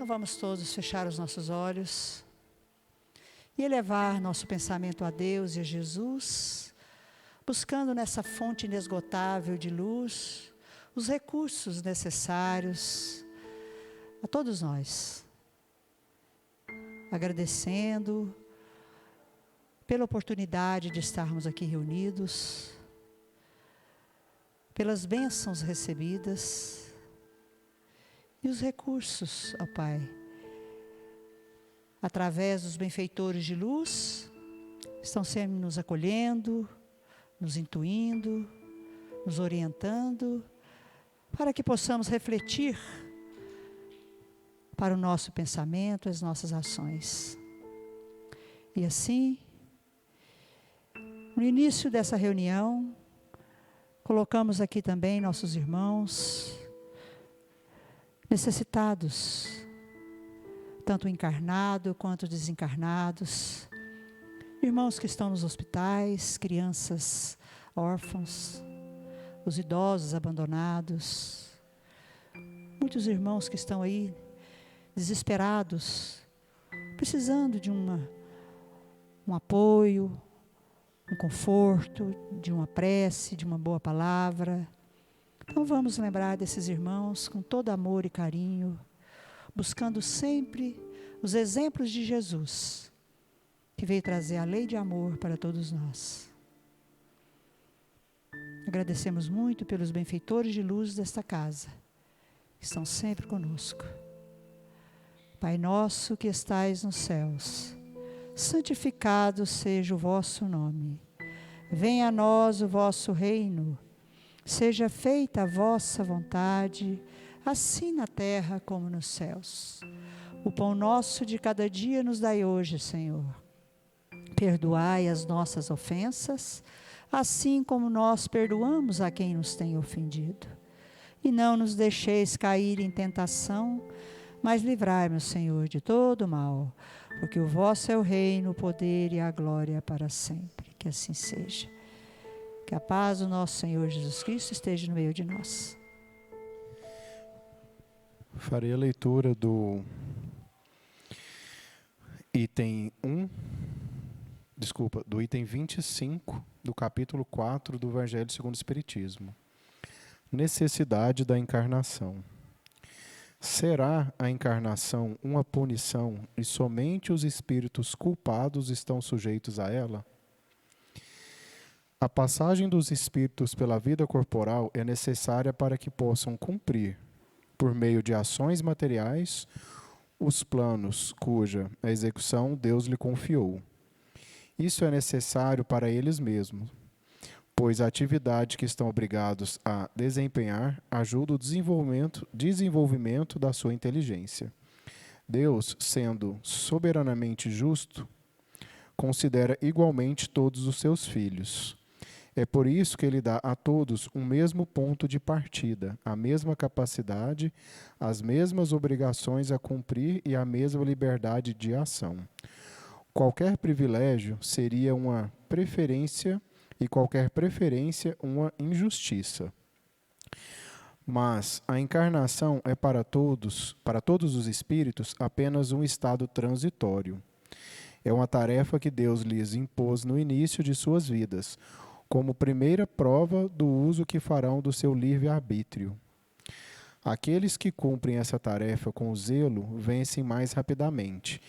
Então vamos todos fechar os nossos olhos e elevar nosso pensamento a Deus e a Jesus, buscando nessa fonte inesgotável de luz os recursos necessários a todos nós. Agradecendo pela oportunidade de estarmos aqui reunidos, pelas bênçãos recebidas e os recursos, ó Pai, através dos benfeitores de luz, estão sempre nos acolhendo, nos intuindo, nos orientando, para que possamos refletir para o nosso pensamento, as nossas ações. E assim, no início dessa reunião, colocamos aqui também nossos irmãos necessitados, tanto encarnados quanto desencarnados, irmãos que estão nos hospitais, crianças órfãos, os idosos abandonados, muitos irmãos que estão aí desesperados, precisando de um apoio, um conforto, de uma prece, de uma boa palavra. Então vamos lembrar desses irmãos com todo amor e carinho, buscando sempre os exemplos de Jesus, que veio trazer a lei de amor para todos nós. Agradecemos muito pelos benfeitores de luz desta casa, que estão sempre conosco. Pai nosso que estais nos céus, santificado seja o vosso nome. Venha a nós o vosso reino. Seja feita a vossa vontade, assim na terra como nos céus. O pão nosso de cada dia nos dai hoje, Senhor. Perdoai as nossas ofensas, assim como nós perdoamos a quem nos tem ofendido. E não nos deixeis cair em tentação, mas livrai-nos, Senhor, de todo mal, porque o vosso é o reino, o poder e a glória para sempre. Que assim seja. Que a paz do nosso Senhor Jesus Cristo esteja no meio de nós. Farei a leitura do item 25 do capítulo 4 do Evangelho segundo o Espiritismo. Necessidade da encarnação. Será a encarnação uma punição e somente os espíritos culpados estão sujeitos a ela? A passagem dos espíritos pela vida corporal é necessária para que possam cumprir, por meio de ações materiais, os planos cuja a execução Deus lhe confiou. Isso é necessário para eles mesmos, pois a atividade que estão obrigados a desempenhar ajuda o desenvolvimento da sua inteligência. Deus, sendo soberanamente justo, considera igualmente todos os seus filhos. É por isso que ele dá a todos um mesmo ponto de partida, a mesma capacidade, as mesmas obrigações a cumprir e a mesma liberdade de ação. Qualquer privilégio seria uma preferência e qualquer preferência uma injustiça. Mas a encarnação é para todos os espíritos, apenas um estado transitório. É uma tarefa que Deus lhes impôs no início de suas vidas, como primeira prova do uso que farão do seu livre-arbítrio. Aqueles que cumprem essa tarefa com zelo vencem mais rapidamente,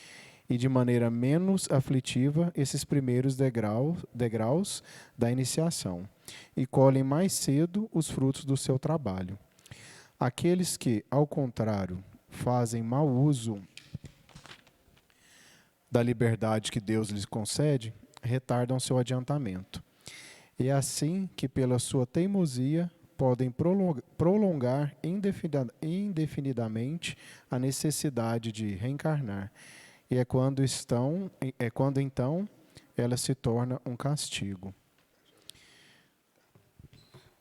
e de maneira menos aflitiva esses primeiros degraus da iniciação, e colhem mais cedo os frutos do seu trabalho. Aqueles que, ao contrário, fazem mau uso da liberdade que Deus lhes concede, retardam seu adiantamento. É assim que, pela sua teimosia, podem prolongar indefinidamente a necessidade de reencarnar. E é quando então ela se torna um castigo.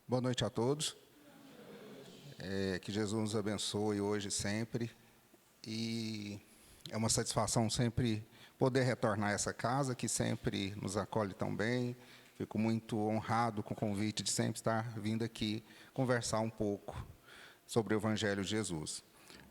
Boa noite a todos. Que Jesus nos abençoe hoje e sempre. E é uma satisfação sempre poder retornar a essa casa, que sempre nos acolhe tão bem. Fico muito honrado com o convite de sempre estar vindo aqui conversar um pouco sobre o Evangelho de Jesus.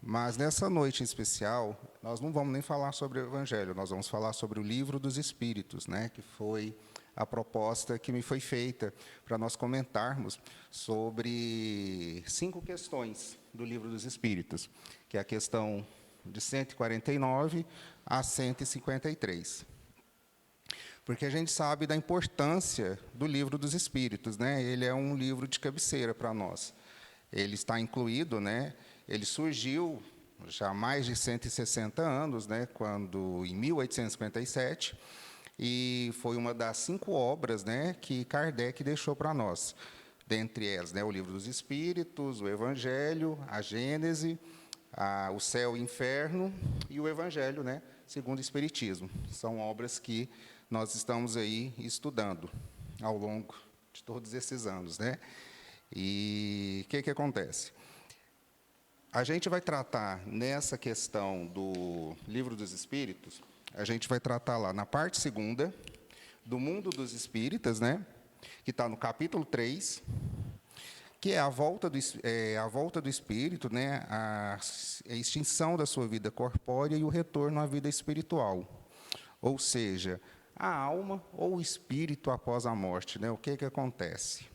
Mas nessa noite em especial, nós não vamos nem falar sobre o Evangelho, nós vamos falar sobre o Livro dos Espíritos, né, que foi a proposta que me foi feita para nós comentarmos sobre 5 questões do Livro dos Espíritos, que é a questão de 149 a 153. Porque a gente sabe da importância do Livro dos Espíritos, né? Ele é um livro de cabeceira para nós. Ele está incluído, né? Ele surgiu já há mais de 160 anos, né? Quando, em 1857, e foi uma das 5 obras, né, que Kardec deixou para nós. Dentre elas, né, o Livro dos Espíritos, o Evangelho, a Gênese, o Céu e o Inferno e o Evangelho, né, segundo o Espiritismo. São obras que nós estamos aí estudando ao longo de todos esses anos, né? E o que acontece? A gente vai tratar nessa questão do Livro dos Espíritos, a gente vai tratar lá na parte 2ª, do Mundo dos Espíritas, né? Que está no capítulo 3, que é a volta do espírito, né? A extinção da sua vida corpórea e o retorno à vida espiritual. Ou seja, a alma ou o espírito após a morte, né? O que acontece?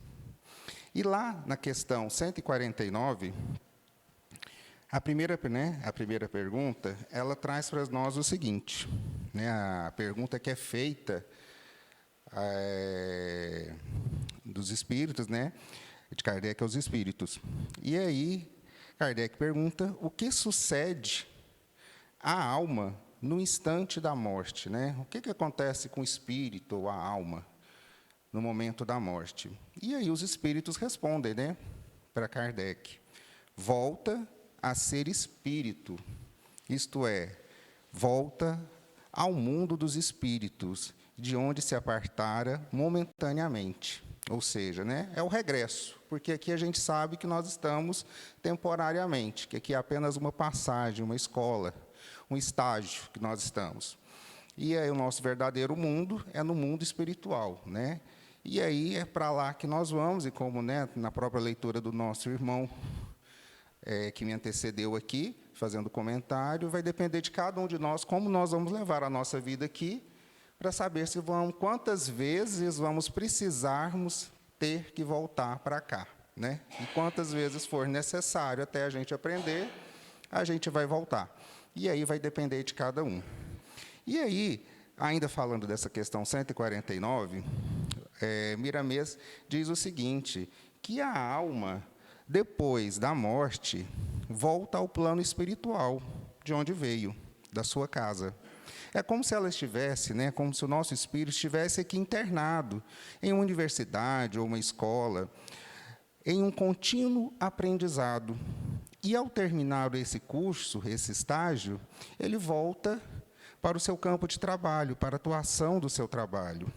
E lá na questão 149, a primeira pergunta, ela traz para nós o seguinte, né? A pergunta que é feita dos espíritos, né? De Kardec aos espíritos. E aí, Kardec pergunta o que sucede à alma no instante da morte, né? O que acontece com o espírito ou a alma no momento da morte? E aí os espíritos respondem, né, para Kardec: volta a ser espírito, isto é, volta ao mundo dos espíritos, de onde se apartara momentaneamente. Ou seja, né, é o regresso, porque aqui a gente sabe que nós estamos temporariamente, que aqui é apenas uma passagem, uma escola, um estágio que nós estamos. E aí o nosso verdadeiro mundo é no mundo espiritual, né? E aí é para lá que nós vamos, e como, né, na própria leitura do nosso irmão que me antecedeu aqui, fazendo comentário, vai depender de cada um de nós como nós vamos levar a nossa vida aqui, para saber se quantas vezes vamos precisarmos ter que voltar para cá, né? E quantas vezes for necessário até a gente aprender, a gente vai voltar. E aí vai depender de cada um. E aí, ainda falando dessa questão 149, Miramês diz o seguinte, que a alma, depois da morte, volta ao plano espiritual, de onde veio, da sua casa. É como se ela estivesse, né, como se o nosso espírito estivesse aqui internado, em uma universidade ou uma escola, em um contínuo aprendizado. E, ao terminar esse curso, esse estágio, ele volta para o seu campo de trabalho, para a atuação do seu trabalho,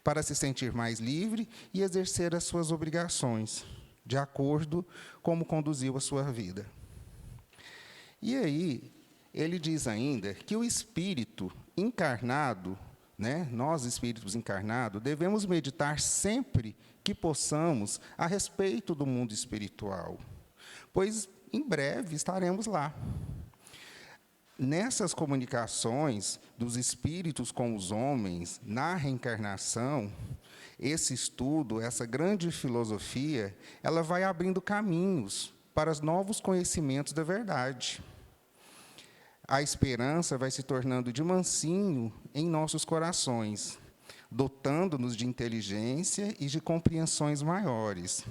para se sentir mais livre e exercer as suas obrigações, de acordo com como conduziu a sua vida. E aí, ele diz ainda que o espírito encarnado, né, nós espíritos encarnados, devemos meditar sempre que possamos a respeito do mundo espiritual, pois em breve estaremos lá. Nessas comunicações dos espíritos com os homens, na reencarnação, esse estudo, essa grande filosofia, ela vai abrindo caminhos para os novos conhecimentos da verdade. A esperança vai se tornando de mansinho em nossos corações, dotando-nos de inteligência e de compreensões maiores,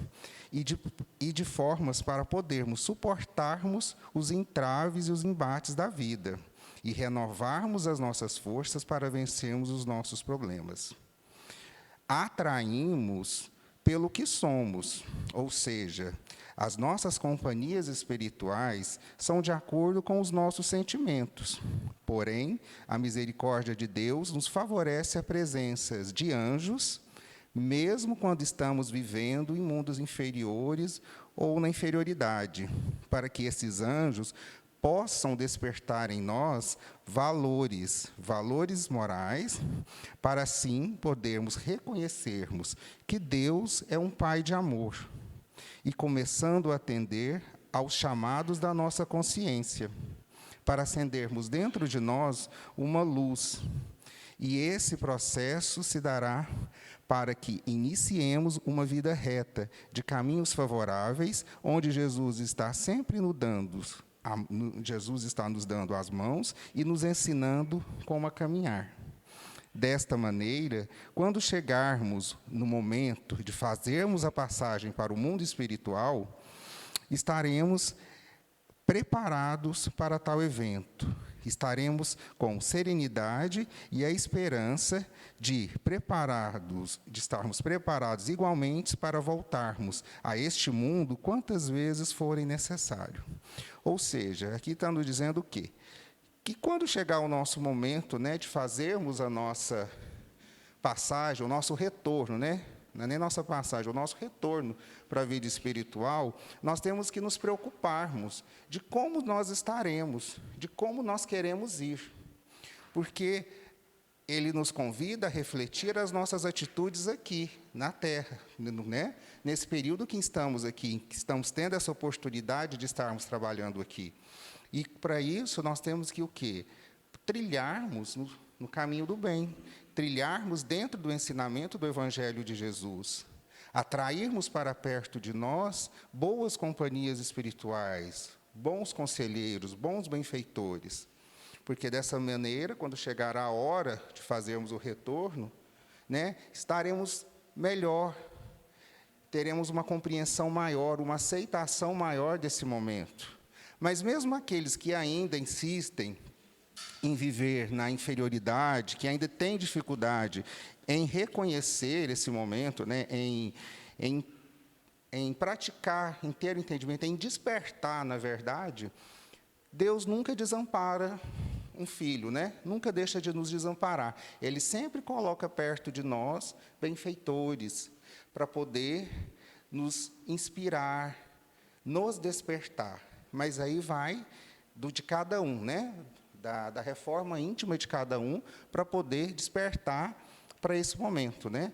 e de formas para podermos suportarmos os entraves e os embates da vida, e renovarmos as nossas forças para vencermos os nossos problemas. Atraímos pelo que somos, ou seja, as nossas companhias espirituais são de acordo com os nossos sentimentos. Porém, a misericórdia de Deus nos favorece a presença de anjos, mesmo quando estamos vivendo em mundos inferiores ou na inferioridade, para que esses anjos possam despertar em nós valores morais, para assim podermos reconhecermos que Deus é um Pai de amor, e começando a atender aos chamados da nossa consciência, para acendermos dentro de nós uma luz. E esse processo se dará para que iniciemos uma vida reta, de caminhos favoráveis, onde Jesus está sempre Jesus está nos dando as mãos e nos ensinando como a caminhar. Desta maneira, quando chegarmos no momento de fazermos a passagem para o mundo espiritual, estaremos preparados para tal evento. Estaremos com serenidade e a esperança de estarmos preparados igualmente para voltarmos a este mundo quantas vezes forem necessário. Ou seja, aqui está nos dizendo o quê? Que quando chegar o nosso momento, né, de fazermos a nossa passagem, o nosso retorno, né? Não é nem nossa passagem, o nosso retorno para a vida espiritual, nós temos que nos preocuparmos de como nós estaremos, de como nós queremos ir. Porque ele nos convida a refletir as nossas atitudes aqui, na Terra, né? Nesse período que estamos aqui, que estamos tendo essa oportunidade de estarmos trabalhando aqui. E, para isso, nós temos que o quê? Trilharmos no caminho do bem, trilharmos dentro do ensinamento do Evangelho de Jesus, atrairmos para perto de nós boas companhias espirituais, bons conselheiros, bons benfeitores, porque dessa maneira, quando chegar a hora de fazermos o retorno, né, estaremos melhor, teremos uma compreensão maior, uma aceitação maior desse momento. Mas mesmo aqueles que ainda insistem em viver na inferioridade, que ainda têm dificuldade em reconhecer esse momento, né, em praticar, em ter entendimento, em despertar, na verdade, Deus nunca desampara um filho, né? Nunca deixa de nos desamparar. Ele sempre coloca perto de nós benfeitores para poder nos inspirar, nos despertar. Mas aí vai de cada um, né? Da reforma íntima de cada um, para poder despertar para esse momento, né?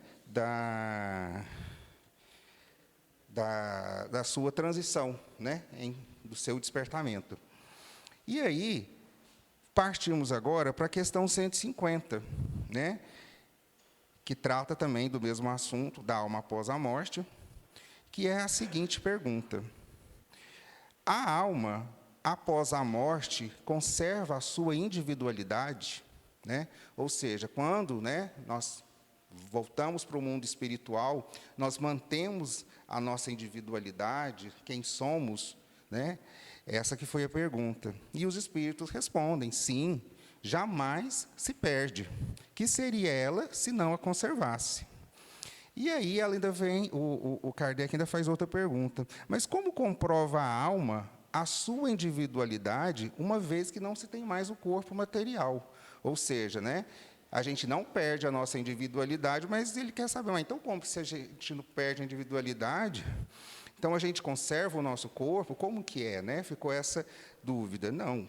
Da sua transição, né? Do seu despertamento. E aí, partimos agora para a questão 150, né? Que trata também do mesmo assunto, da alma após a morte, que é a seguinte pergunta: a alma, após a morte, conserva a sua individualidade, né? Ou seja, quando, né, nós voltamos para o mundo espiritual, nós mantemos a nossa individualidade, quem somos, né? Essa que foi a pergunta. E os espíritos respondem: sim, jamais se perde. Que seria ela se não a conservasse? E aí ela ainda vem, o Kardec ainda faz outra pergunta: mas como comprova a alma a sua individualidade, uma vez que não se tem mais o corpo material? Ou seja, né, a gente não perde a nossa individualidade, mas ele quer saber, mas então como se a gente não perde a individualidade, então a gente conserva o nosso corpo? Como que é, né? Ficou essa dúvida. Não,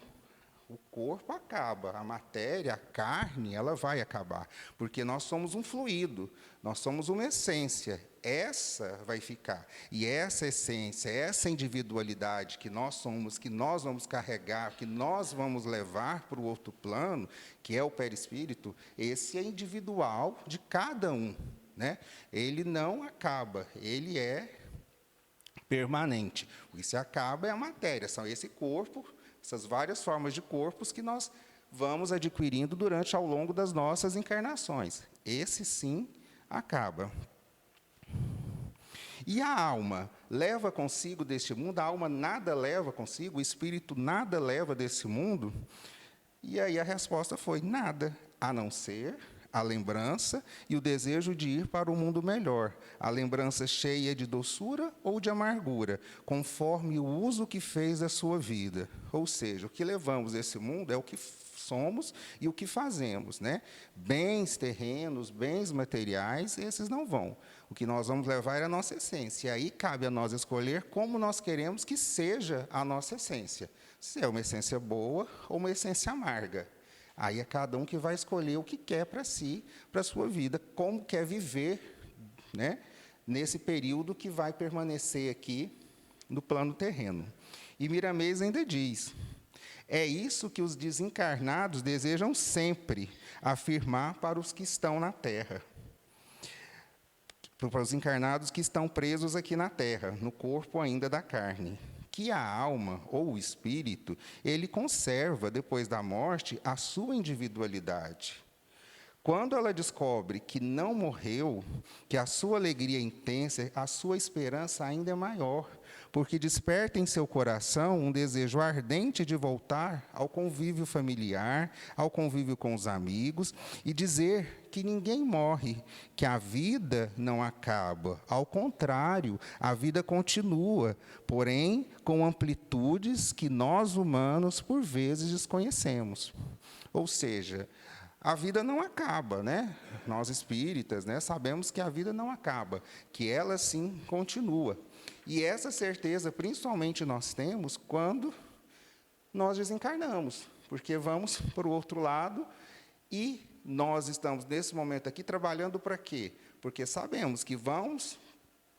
o corpo acaba, a matéria, a carne, ela vai acabar, porque nós somos um fluido, nós somos uma essência, essa vai ficar. E essa essência, essa individualidade que nós somos, que nós vamos carregar, que nós vamos levar para o outro plano, que é o perispírito, esse é individual de cada um, né? Ele não acaba, ele é permanente. O que se acaba é a matéria, são esse corpo, essas várias formas de corpos que nós vamos adquirindo ao longo das nossas encarnações. Esse, sim, acaba. E a alma leva consigo deste mundo? A alma nada leva consigo? O espírito nada leva desse mundo? E aí a resposta foi: nada, a não ser a lembrança e o desejo de ir para o mundo melhor, a lembrança cheia de doçura ou de amargura, conforme o uso que fez da sua vida. Ou seja, o que levamos desse mundo é o que somos e o que fazemos, né? Bens terrenos, bens materiais, esses não vão. O que nós vamos levar é a nossa essência. E aí cabe a nós escolher como nós queremos que seja a nossa essência. Se é uma essência boa ou uma essência amarga. Aí é cada um que vai escolher o que quer para si, para a sua vida, como quer viver, né, nesse período que vai permanecer aqui no plano terreno. E Miramês ainda diz: é isso que os desencarnados desejam sempre afirmar para os que estão na Terra. Para os encarnados que estão presos aqui na Terra, no corpo ainda da carne. Que a alma, ou o espírito, ele conserva, depois da morte, a sua individualidade. Quando ela descobre que não morreu, que a sua alegria é intensa, a sua esperança ainda é maior, porque desperta em seu coração um desejo ardente de voltar ao convívio familiar, ao convívio com os amigos, e dizer que ninguém morre, que a vida não acaba. Ao contrário, a vida continua, porém com amplitudes que nós humanos, por vezes, desconhecemos. Ou seja, a vida não acaba, né? Nós espíritas, né, sabemos que a vida não acaba, que ela sim continua. E essa certeza, principalmente, nós temos quando nós desencarnamos, porque vamos para o outro lado e nós estamos, nesse momento aqui, trabalhando para quê? Porque sabemos que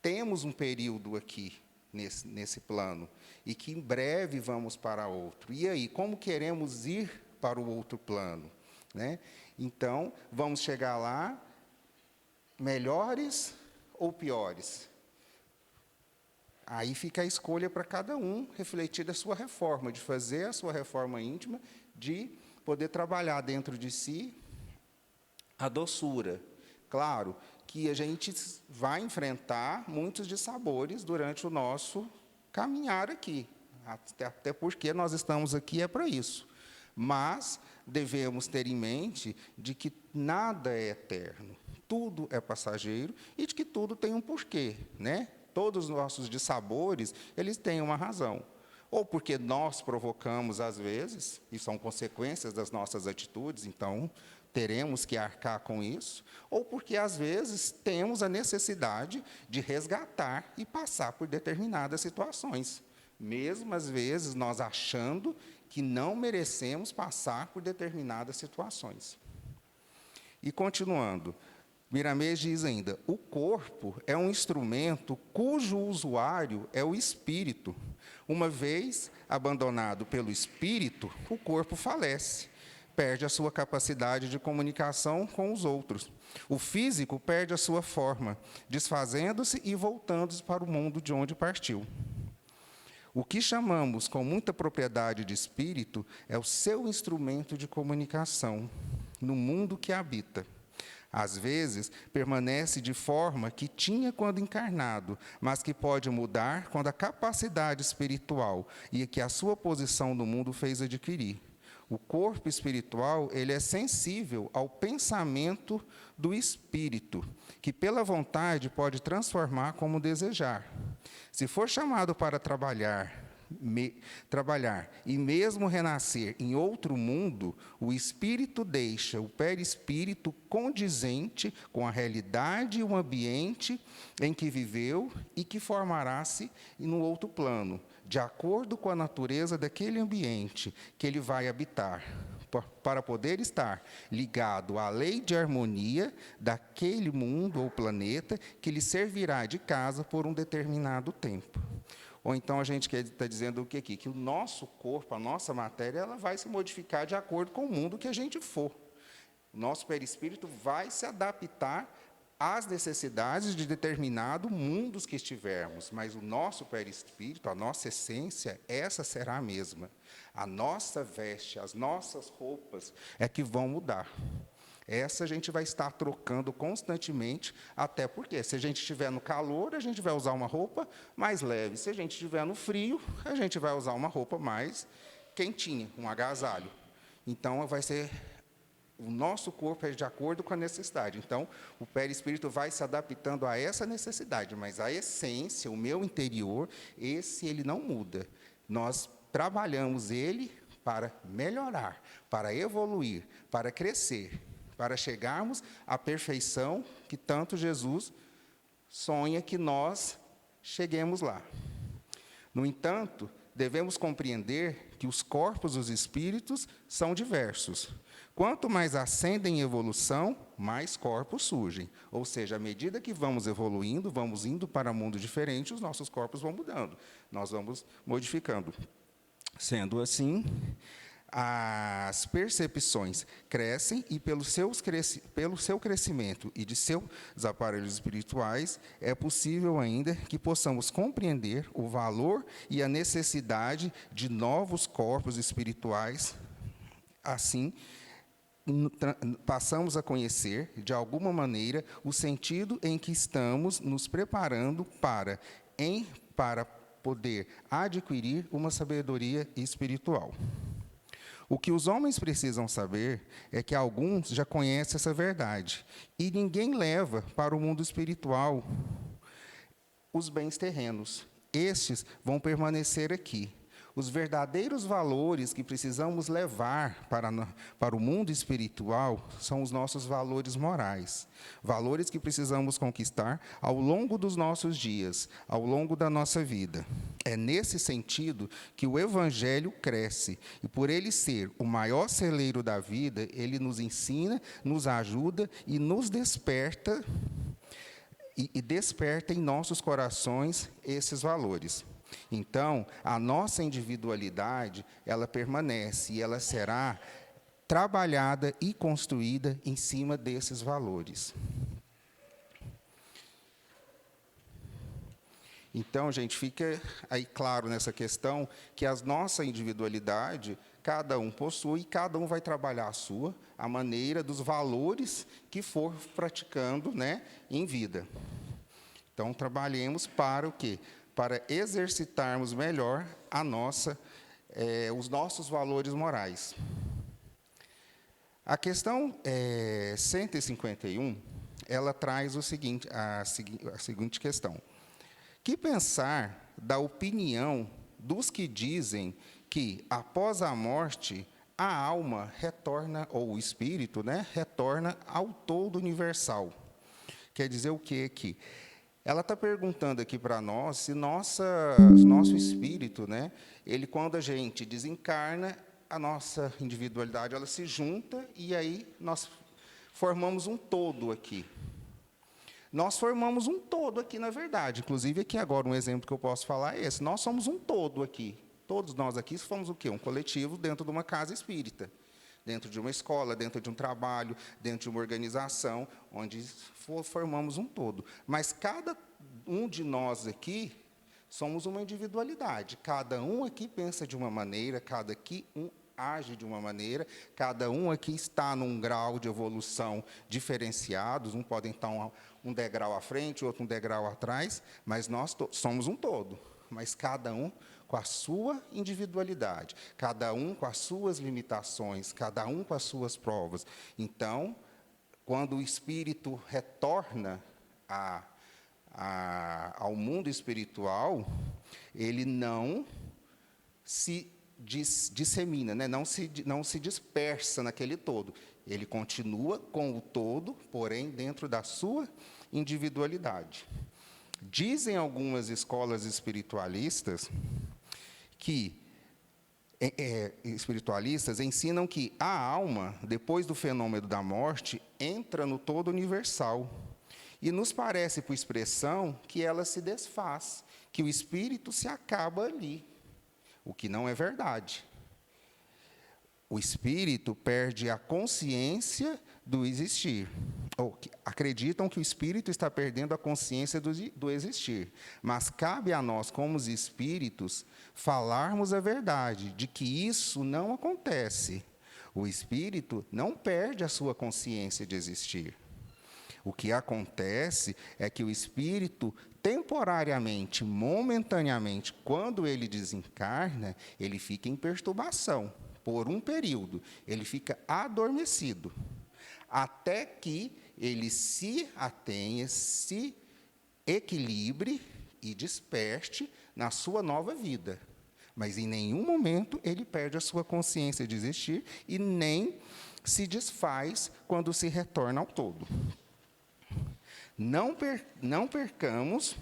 temos um período aqui, nesse plano, e que em breve vamos para outro. E aí, como queremos ir para o outro plano? Né? Então, vamos chegar lá melhores ou piores? Aí fica a escolha para cada um refletir da sua reforma, de fazer a sua reforma íntima, de poder trabalhar dentro de si a doçura. Claro que a gente vai enfrentar muitos dissabores durante o nosso caminhar aqui, até porque nós estamos aqui é para isso. Mas devemos ter em mente de que nada é eterno, tudo é passageiro e de que tudo tem um porquê, né? Todos os nossos dissabores, eles têm uma razão. Ou porque nós provocamos, às vezes, e são consequências das nossas atitudes, então teremos que arcar com isso, ou porque, às vezes, temos a necessidade de resgatar e passar por determinadas situações, mesmo, às vezes, nós achando que não merecemos passar por determinadas situações. E, continuando, Miramês diz ainda: o corpo é um instrumento cujo usuário é o espírito. Uma vez abandonado pelo espírito, o corpo falece, perde a sua capacidade de comunicação com os outros. O físico perde a sua forma, desfazendo-se e voltando-se para o mundo de onde partiu. O que chamamos com muita propriedade de espírito é o seu instrumento de comunicação no mundo que habita. Às vezes, permanece de forma que tinha quando encarnado, mas que pode mudar quando a capacidade espiritual e que a sua posição no mundo fez adquirir. O corpo espiritual, ele é sensível ao pensamento do espírito, que pela vontade pode transformar como desejar. Se for chamado para trabalhar e mesmo renascer em outro mundo, o espírito deixa o perispírito condizente com a realidade e o ambiente em que viveu e que formará-se no outro plano, de acordo com a natureza daquele ambiente que ele vai habitar, para poder estar ligado à lei de harmonia daquele mundo ou planeta que lhe servirá de casa por um determinado tempo. Ou então a gente está dizendo o que aqui? Que o nosso corpo, a nossa matéria, ela vai se modificar de acordo com o mundo que a gente for. O nosso perispírito vai se adaptar às necessidades de determinado mundos que estivermos, mas o nosso perispírito, a nossa essência, essa será a mesma. A nossa veste, as nossas roupas é que vão mudar. Essa a gente vai estar trocando constantemente, até porque, se a gente estiver no calor, a gente vai usar uma roupa mais leve. Se a gente estiver no frio, a gente vai usar uma roupa mais quentinha, um agasalho. Então, vai ser... O nosso corpo é de acordo com a necessidade. Então, o perispírito vai se adaptando a essa necessidade, mas a essência, o meu interior, ele não muda. Nós trabalhamos ele para melhorar, para evoluir, para crescer, para chegarmos à perfeição que tanto Jesus sonha que nós cheguemos lá. No entanto, devemos compreender que os corpos dos espíritos são diversos. Quanto mais ascendem em evolução, mais corpos surgem. Ou seja, à medida que vamos evoluindo, vamos indo para mundos diferentes, os nossos corpos vão mudando, nós vamos modificando. Sendo assim, as percepções crescem e, pelo seu crescimento e de seus aparelhos espirituais, é possível ainda que possamos compreender o valor e a necessidade de novos corpos espirituais. Assim, passamos a conhecer, de alguma maneira, o sentido em que estamos nos preparando para poder adquirir uma sabedoria espiritual. O que os homens precisam saber é que alguns já conhecem essa verdade, e ninguém leva para o mundo espiritual os bens terrenos. Estes vão permanecer aqui. Os verdadeiros valores que precisamos levar para o mundo espiritual são os nossos valores morais. Valores que precisamos conquistar ao longo dos nossos dias, ao longo da nossa vida. É nesse sentido que o Evangelho cresce. E por ele ser o maior celeiro da vida, ele nos ensina, nos ajuda e nos desperta, e desperta em nossos corações esses valores. Então, a nossa individualidade, ela permanece e ela será trabalhada e construída em cima desses valores. Então, gente, fica aí claro nessa questão que a nossa individualidade, cada um possui, e cada um vai trabalhar a maneira dos valores que for praticando, né, em vida. Então, trabalhemos para o quê? Para exercitarmos melhor os nossos valores morais. A questão 151, ela traz a seguinte questão. Que pensar da opinião dos que dizem que, após a morte, a alma retorna, ou o espírito, né, retorna ao todo universal? Quer dizer o quê aqui? Ela está perguntando aqui para nós se nosso espírito, né, ele, quando a gente desencarna, a nossa individualidade ela se junta e aí nós formamos um todo aqui. Nós formamos um todo aqui, na verdade. Inclusive, aqui agora, um exemplo que eu posso falar é esse. Nós somos um todo aqui. Todos nós aqui somos o quê? Um coletivo dentro de uma casa espírita. Dentro de uma escola, dentro de um trabalho, dentro de uma organização, onde formamos um todo. Mas cada um de nós aqui somos uma individualidade. Cada um aqui pensa de uma maneira, cada um age de uma maneira, cada um aqui está num grau de evolução diferenciados, um podem estar um degrau à frente, outro um degrau atrás, mas nós somos um todo. Mas cada um com a sua individualidade, cada um com as suas limitações, cada um com as suas provas. Então, quando o espírito retorna ao mundo espiritual, ele não se dissemina, né? não se dispersa naquele todo. Ele continua com o todo, porém dentro da sua individualidade. Dizem algumas escolas espiritualistas que espiritualistas ensinam que a alma, depois do fenômeno da morte, entra no todo universal. E nos parece, por expressão, que ela se desfaz, que o espírito se acaba ali, o que não é verdade. O espírito perde a consciência do existir. Ou acreditam que o espírito está perdendo a consciência do existir. Mas cabe a nós, como os espíritos, falarmos a verdade de que isso não acontece. O espírito não perde a sua consciência de existir. O que acontece é que o espírito, temporariamente, momentaneamente, quando ele desencarna, ele fica em perturbação. Por um período, ele fica adormecido, até que ele se atenha, se equilibre e desperte na sua nova vida. Mas em nenhum momento ele perde a sua consciência de existir e nem se desfaz quando se retorna ao todo. Não percamos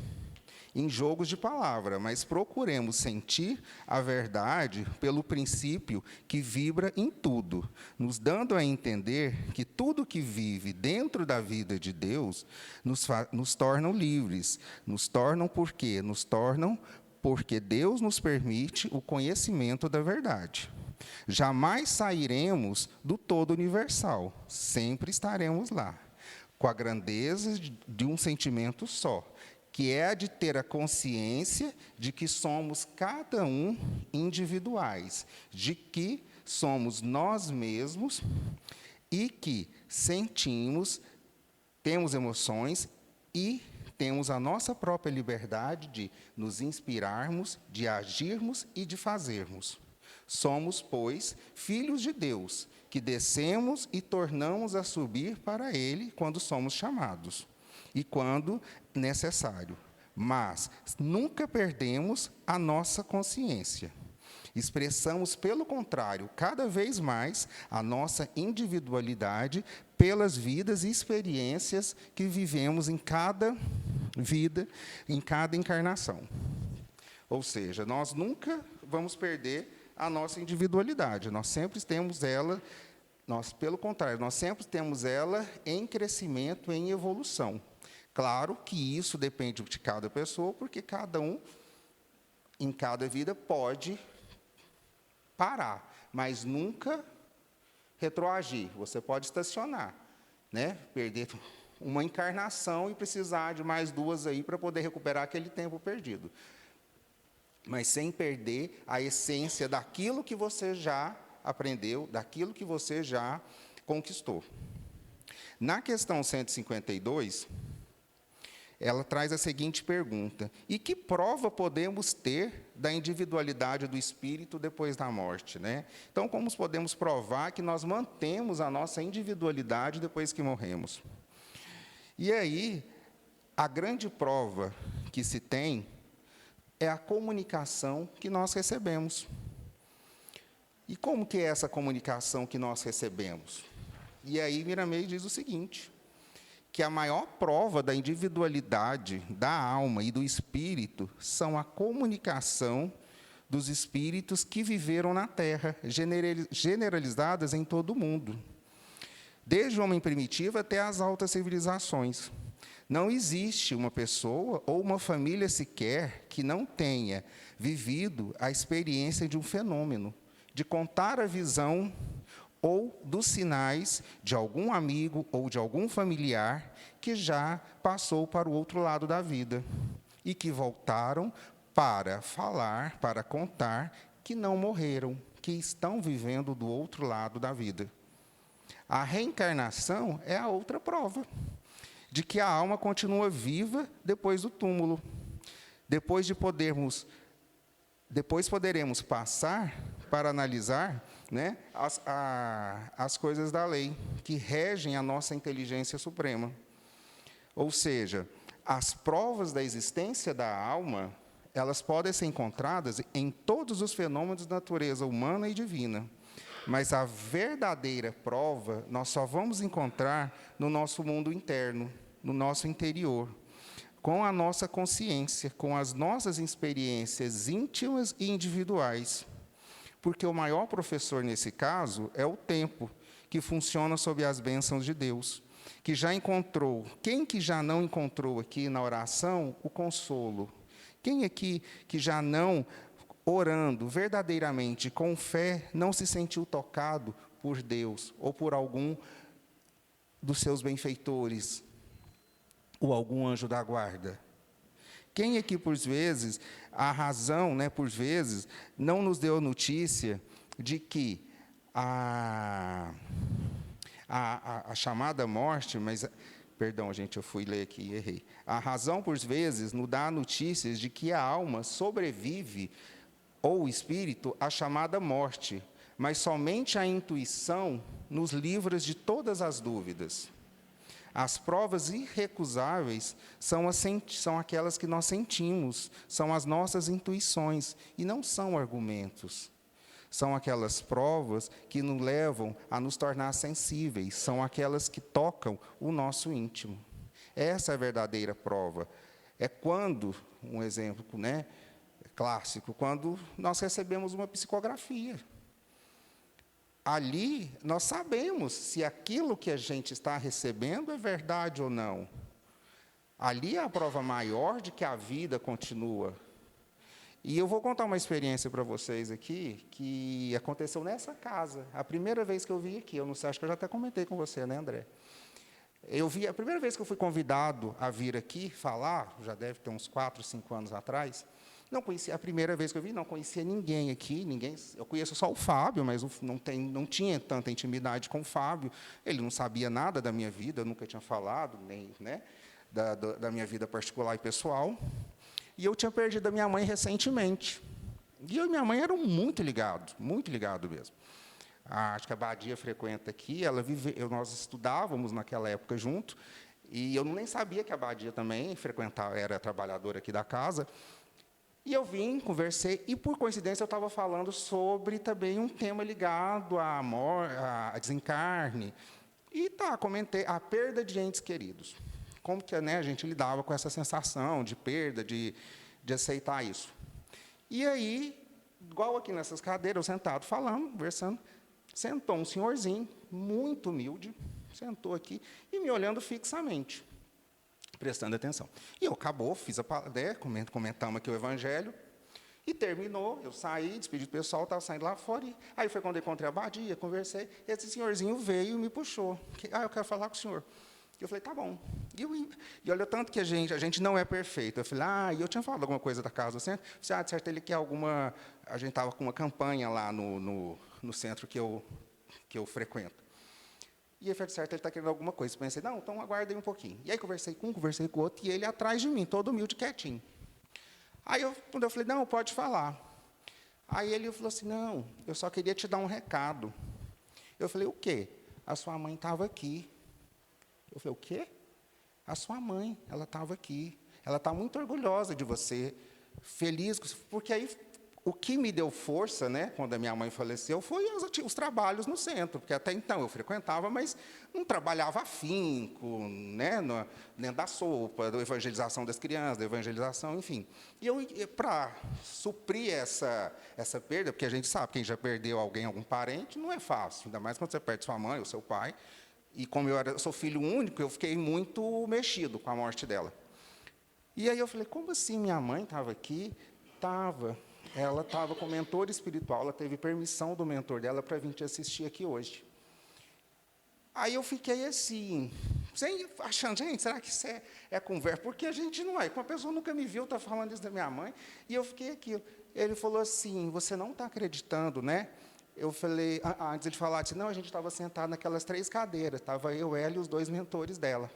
em jogos de palavra, mas procuremos sentir a verdade pelo princípio que vibra em tudo, nos dando a entender que tudo que vive dentro da vida de Deus nos tornam livres. Nos tornam por quê? Nos tornam porque Deus nos permite o conhecimento da verdade. Jamais sairemos do todo universal, sempre estaremos lá, com a grandeza de um sentimento só, que é a de ter a consciência de que somos cada um individuais, de que somos nós mesmos e que sentimos, temos emoções e temos a nossa própria liberdade de nos inspirarmos, de agirmos e de fazermos. Somos, pois, filhos de Deus, que descemos e tornamos a subir para Ele quando somos chamados e quando necessário. Mas nunca perdemos a nossa consciência. Expressamos, pelo contrário, cada vez mais a nossa individualidade pelas vidas e experiências que vivemos em cada vida, em cada encarnação. Ou seja, nós nunca vamos perder a nossa individualidade. Nós sempre temos ela, pelo contrário, nós sempre temos ela em crescimento, em evolução. Claro que isso depende de cada pessoa, porque cada um, em cada vida, pode parar, mas nunca retroagir. Você pode estacionar, né? Perder uma encarnação e precisar de mais 2 aí para poder recuperar aquele tempo perdido. Mas sem perder a essência daquilo que você já aprendeu, daquilo que você já conquistou. Na questão 152, ela traz a seguinte pergunta: e que prova podemos ter da individualidade do espírito depois da morte, né? Então, como podemos provar que nós mantemos a nossa individualidade depois que morremos? E aí, a grande prova que se tem é a comunicação que nós recebemos. E como que é essa comunicação que nós recebemos? E aí, Miramês diz o seguinte: que a maior prova da individualidade da alma e do espírito são a comunicação dos espíritos que viveram na Terra, generalizadas em todo o mundo, desde o homem primitivo até as altas civilizações. Não existe uma pessoa ou uma família sequer que não tenha vivido a experiência de um fenômeno, de contar a visão ou dos sinais de algum amigo ou de algum familiar que já passou para o outro lado da vida e que voltaram para falar, para contar que não morreram, que estão vivendo do outro lado da vida. A reencarnação é a outra prova de que a alma continua viva depois do túmulo. Depois poderemos passar para analisar, né, as coisas da lei que regem a nossa inteligência suprema. Ou seja, as provas da existência da alma, elas podem ser encontradas em todos os fenômenos da natureza humana e divina. Mas a verdadeira prova nós só vamos encontrar no nosso mundo interno, no nosso interior, com a nossa consciência, com as nossas experiências íntimas e individuais. Porque o maior professor, nesse caso, é o tempo, que funciona sob as bênçãos de Deus, que já encontrou. Quem que já não encontrou aqui na oração o consolo? Quem aqui que já não, orando verdadeiramente, com fé, não se sentiu tocado por Deus ou por algum dos seus benfeitores ou algum anjo da guarda? Quem aqui, por vezes, a razão, né, por vezes, não nos deu notícia de que a chamada morte, mas, perdão, gente, eu fui ler aqui e errei. A razão, por vezes, nos dá notícias de que a alma sobrevive, ou o espírito, à chamada morte, mas somente a intuição nos livra de todas as dúvidas. As provas irrecusáveis são aquelas que nós sentimos, são as nossas intuições, e não são argumentos. São aquelas provas que nos levam a nos tornar sensíveis, são aquelas que tocam o nosso íntimo. Essa é a verdadeira prova. é quando, um exemplo, né, clássico, quando nós recebemos uma psicografia. Ali, nós sabemos se aquilo que a gente está recebendo é verdade ou não. Ali é a prova maior de que a vida continua. E eu vou contar uma experiência para vocês aqui, que aconteceu nessa casa. A primeira vez que eu vim aqui, eu não sei, acho que eu já até comentei com você, né, André? A primeira vez que eu fui convidado a vir aqui falar, já deve ter uns 4, 5 anos atrás, não conhecia, a primeira vez que eu vim, não conhecia ninguém aqui, eu conheço só o Fábio, mas não tinha tanta intimidade com o Fábio, ele não sabia nada da minha vida, eu nunca tinha falado, nem, né, da minha vida particular e pessoal, e eu tinha perdido a minha mãe recentemente, e eu e minha mãe eram muito ligados mesmo. Acho que a Badia frequenta aqui, nós estudávamos naquela época junto, e eu nem sabia que a Badia também era trabalhadora aqui da casa. E eu vim, conversei, e por coincidência eu estava falando sobre também um tema ligado à morte, a desencarne. E comentei a perda de entes queridos. Como que, né, a gente lidava com essa sensação de perda, de aceitar isso. E aí, igual aqui nessas cadeiras, eu sentado falando, conversando, sentou um senhorzinho, muito humilde, sentou aqui e me olhando fixamente, prestando atenção. E eu comentamos aqui o Evangelho, e terminou, eu saí, despedi do pessoal, estava saindo lá fora, aí foi quando eu encontrei a Badia, conversei, e esse senhorzinho veio e me puxou. Eu quero falar com o senhor. Eu falei, tá bom. E olha, tanto que a gente não é perfeito. Eu falei, e eu tinha falado alguma coisa da casa do centro. Eu falei, de certo, ele quer alguma... A gente estava com uma campanha lá no centro que eu frequento. E ele falou, certo, ele está querendo alguma coisa. Eu pensei, não, então aguarda aí um pouquinho. E aí conversei com o outro, e ele atrás de mim, todo humilde, quietinho. Aí, quando eu falei, não, pode falar. Aí ele falou assim, não, eu só queria te dar um recado. Eu falei, o quê? A sua mãe estava aqui. Eu falei, o quê? A sua mãe, ela estava aqui. Ela está muito orgulhosa de você, feliz, porque aí o que me deu força, né, quando a minha mãe faleceu, foi os trabalhos no centro, porque até então eu frequentava, mas não trabalhava afinco, né, dentro da sopa, da evangelização das crianças, da evangelização, enfim. E para suprir essa perda, porque a gente sabe, quem já perdeu algum parente, não é fácil, ainda mais quando você perde sua mãe ou seu pai. E como eu sou filho único, eu fiquei muito mexido com a morte dela. E aí eu falei, como assim minha mãe estava aqui? Estava. Ela estava com o mentor espiritual, ela teve permissão do mentor dela para vir te assistir aqui hoje. Aí eu fiquei assim, achando, gente, será que isso é conversa? Porque a gente não é. Uma pessoa nunca me viu, está falando isso da minha mãe, e eu fiquei aqui. Ele falou assim, você não está acreditando, né? Eu falei, antes de falar, disse, não, a gente estava sentado naquelas 3 cadeiras, estava eu, ela e os 2 mentores dela.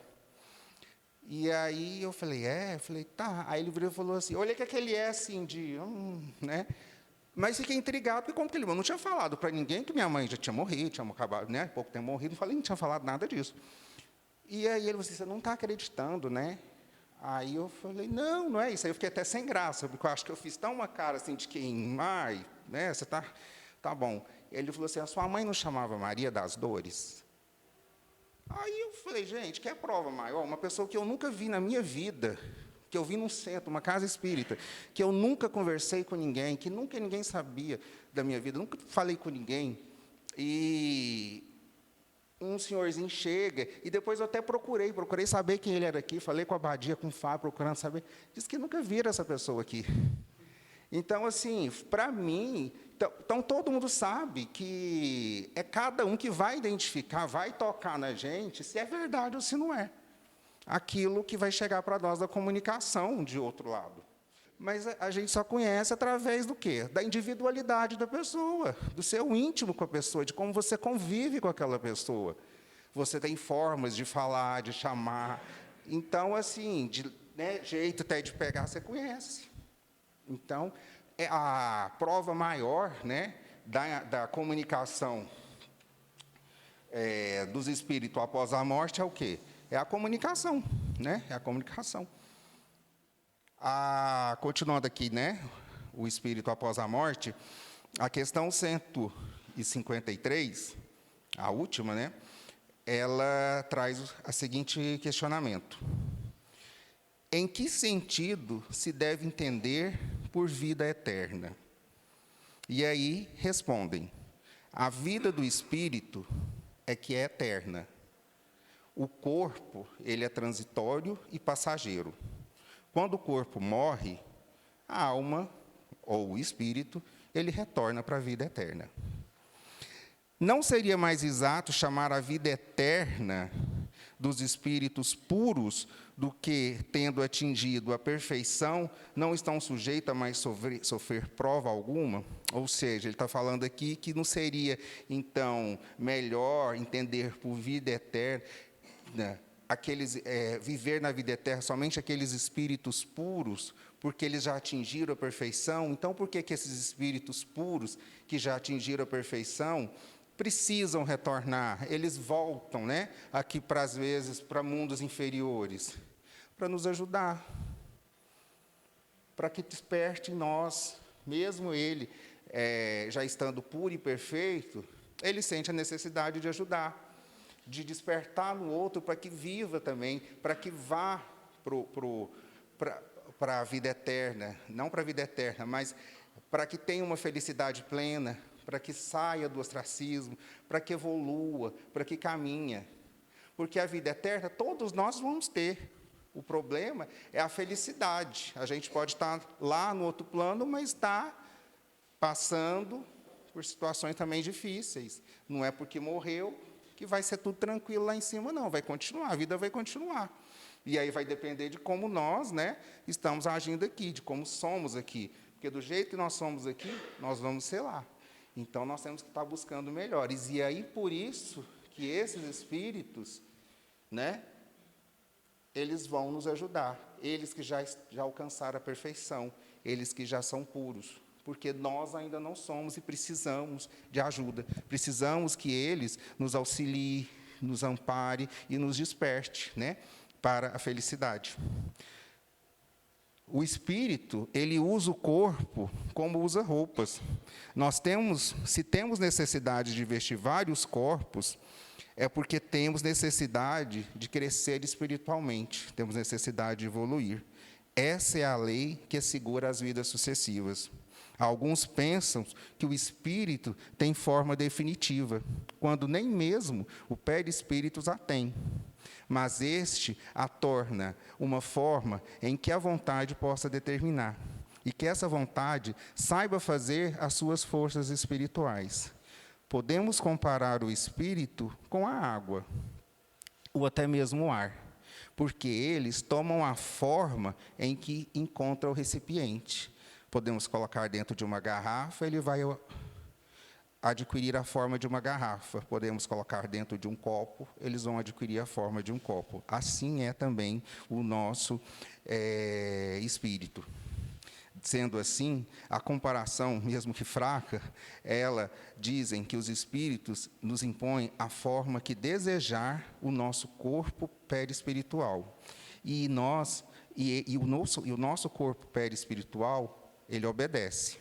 E aí eu falei, tá. Aí ele virou e falou assim, olha que aquele assim, né? Mas fiquei intrigado, porque como que ele não tinha falado para ninguém que minha mãe já tinha morrido, tinha acabado, né? Pouco tempo morrido, não tinha falado nada disso. E aí ele falou assim, você não está acreditando, né? Aí eu falei, não é isso. Aí eu fiquei até sem graça, porque eu acho que eu fiz tão uma cara assim de quem, né? Você tá bom. Ele falou assim, a sua mãe não chamava Maria das Dores? Aí eu falei, gente, que é prova maior? Uma pessoa que eu nunca vi na minha vida, que eu vi num centro, uma casa espírita, que eu nunca conversei com ninguém, que nunca ninguém sabia da minha vida, nunca falei com ninguém. E um senhorzinho chega, e depois eu até procurei saber quem ele era aqui, falei com a Badia, com o Fábio, procurando saber, disse que nunca viram essa pessoa aqui. Então, assim, para mim, então todo mundo sabe que é cada um que vai identificar, vai tocar na gente, se é verdade ou se não é. Aquilo que vai chegar para nós da comunicação de outro lado. Mas a gente só conhece através do quê? Da individualidade da pessoa, do seu íntimo com a pessoa, de como você convive com aquela pessoa. Você tem formas de falar, de chamar. Então, assim, jeito até de pegar, você conhece. Então, a prova maior, né, da comunicação dos espíritos após a morte é o quê? É a comunicação, né? É a comunicação. Continuando aqui, né, o espírito após a morte, a questão 153, a última, né, ela traz o seguinte questionamento. Em que sentido se deve entender por vida eterna? E aí respondem: a vida do espírito é que é eterna. O corpo, ele é transitório e passageiro. Quando o corpo morre, a alma, ou o espírito, ele retorna para a vida eterna. Não seria mais exato chamar a vida eterna dos espíritos puros do que, tendo atingido a perfeição, não estão sujeitos a mais sofrer prova alguma? Ou seja, ele está falando aqui que não seria, então, melhor entender por vida eterna, viver na vida eterna somente aqueles espíritos puros, porque eles já atingiram a perfeição? Então, por que esses espíritos puros, que já atingiram a perfeição, precisam retornar? Eles voltam, aqui, às vezes, para mundos inferiores, para nos ajudar, para que desperte em nós, mesmo ele já estando puro e perfeito, ele sente a necessidade de ajudar, de despertar no outro para que viva também, para que vá para a vida eterna, não para a vida eterna, mas para que tenha uma felicidade plena, para que saia do ostracismo, para que evolua, para que caminhe. Porque a vida eterna todos nós vamos ter. O problema é a felicidade. A gente pode estar lá no outro plano, mas está passando por situações também difíceis. Não é porque morreu que vai ser tudo tranquilo lá em cima, não. Vai continuar, a vida vai continuar. E aí vai depender de como nós, estamos agindo aqui, de como somos aqui. Porque do jeito que nós somos aqui, nós vamos ser lá. Então, nós temos que estar buscando melhores. E aí, por isso, que esses espíritos, eles vão nos ajudar. Eles que já alcançaram a perfeição. Eles que já são puros. Porque nós ainda não somos e precisamos de ajuda. Precisamos que eles nos auxiliem, nos amparem e nos desperte, para a felicidade. O espírito, ele usa o corpo como usa roupas. Se temos necessidade de vestir vários corpos, é porque temos necessidade de crescer espiritualmente, temos necessidade de evoluir. Essa é a lei que assegura as vidas sucessivas. Alguns pensam que o espírito tem forma definitiva, quando nem mesmo o perispírito a tem. Mas este a torna uma forma em que a vontade possa determinar, e que essa vontade saiba fazer as suas forças espirituais. Podemos comparar o espírito com a água, ou até mesmo o ar, porque eles tomam a forma em que encontra o recipiente. Podemos colocar dentro de uma garrafa, ele vai adquirir a forma de uma garrafa. Podemos colocar dentro de um copo, eles vão adquirir a forma de um copo. Assim é também o nosso espírito. Sendo assim, a comparação, mesmo que fraca, dizem que os espíritos nos impõem a forma que desejar o nosso corpo perispiritual. E o nosso corpo perispiritual, ele obedece.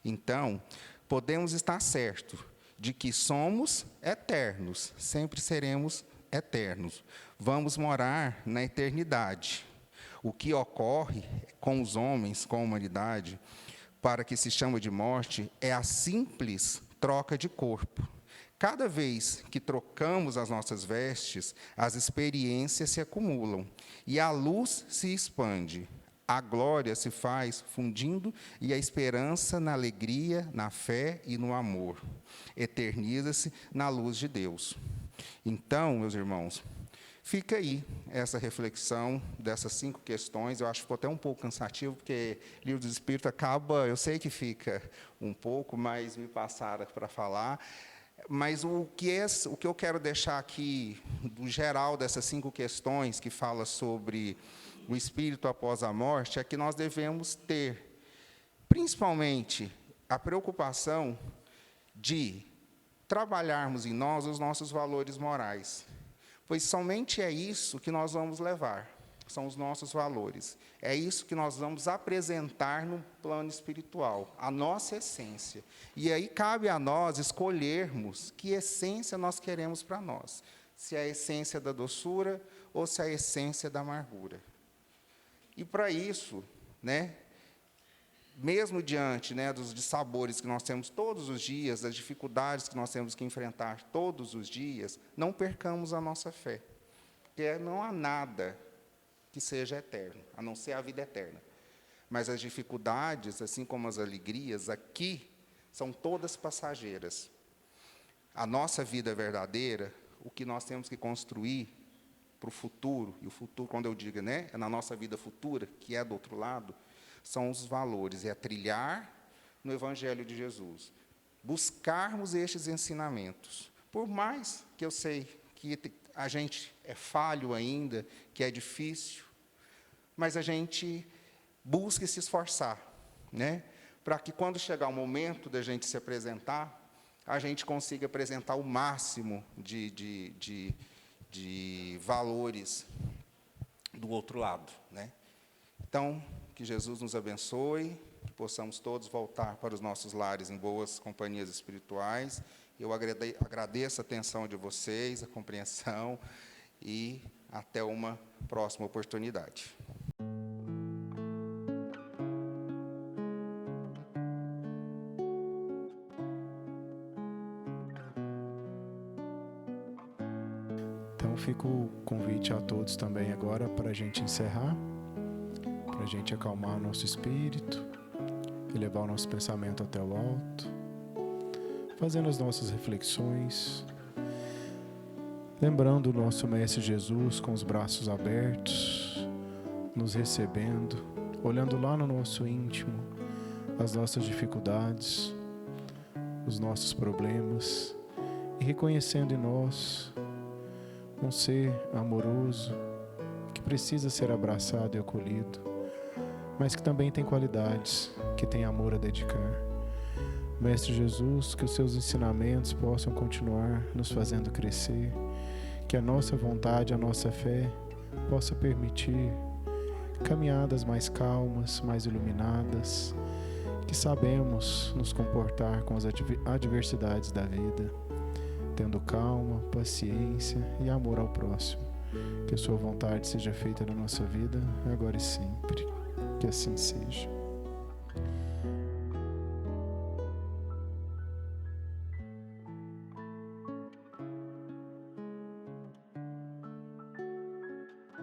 Então, podemos estar certos de que somos eternos, sempre seremos eternos. Vamos morar na eternidade. O que ocorre com os homens, com a humanidade, para que se chama de morte, é a simples troca de corpo. Cada vez que trocamos as nossas vestes, as experiências se acumulam e a luz se expande. A glória se faz fundindo e a esperança na alegria, na fé e no amor. Eterniza-se na luz de Deus. Então, meus irmãos, fica aí essa reflexão dessas 5 questões. Eu acho que ficou até um pouco cansativo, porque Livro dos Espíritos acaba, eu sei que fica um pouco, mas me passaram para falar. Mas o que eu quero deixar aqui, do geral dessas 5 questões, que fala sobre o espírito após a morte, é que nós devemos ter, principalmente, a preocupação de trabalharmos em nós os nossos valores morais. Pois somente é isso que nós vamos levar, são os nossos valores. É isso que nós vamos apresentar no plano espiritual, a nossa essência. E aí cabe a nós escolhermos que essência nós queremos para nós. Se é a essência da doçura ou se é a essência da amargura. E para isso, né, mesmo diante, né, dos dissabores que nós temos todos os dias, das dificuldades que nós temos que enfrentar todos os dias, não percamos a nossa fé. Porque não há nada que seja eterno, a não ser a vida eterna. Mas as dificuldades, assim como as alegrias, aqui, são todas passageiras. A nossa vida verdadeira, o que nós temos que construir para o futuro, e o futuro, quando eu digo, né, é na nossa vida futura, que é do outro lado, são os valores, é trilhar no Evangelho de Jesus. Buscarmos estes ensinamentos. Por mais que eu sei que a gente é falho ainda, que é difícil, mas a gente busca se esforçar, né, para que quando chegar o momento da gente se apresentar, a gente consiga apresentar o máximo de valores do outro lado, né? Então, que Jesus nos abençoe, que possamos todos voltar para os nossos lares em boas companhias espirituais. Eu agradeço a atenção de vocês, a compreensão, e até uma próxima oportunidade. Então, fica o convite a todos também agora para a gente encerrar, para a gente acalmar o nosso espírito, elevar o nosso pensamento até o alto, fazendo as nossas reflexões, lembrando o nosso Mestre Jesus com os braços abertos, nos recebendo, olhando lá no nosso íntimo, as nossas dificuldades, os nossos problemas, e reconhecendo em nós um ser amoroso, que precisa ser abraçado e acolhido, mas que também tem qualidades, que tem amor a dedicar. Mestre Jesus, que os seus ensinamentos possam continuar nos fazendo crescer, que a nossa vontade, a nossa fé possa permitir caminhadas mais calmas, mais iluminadas, que sabemos nos comportar com as adversidades da vida, tendo calma, paciência e amor ao próximo. Que a sua vontade seja feita na nossa vida, agora e sempre. Que assim seja.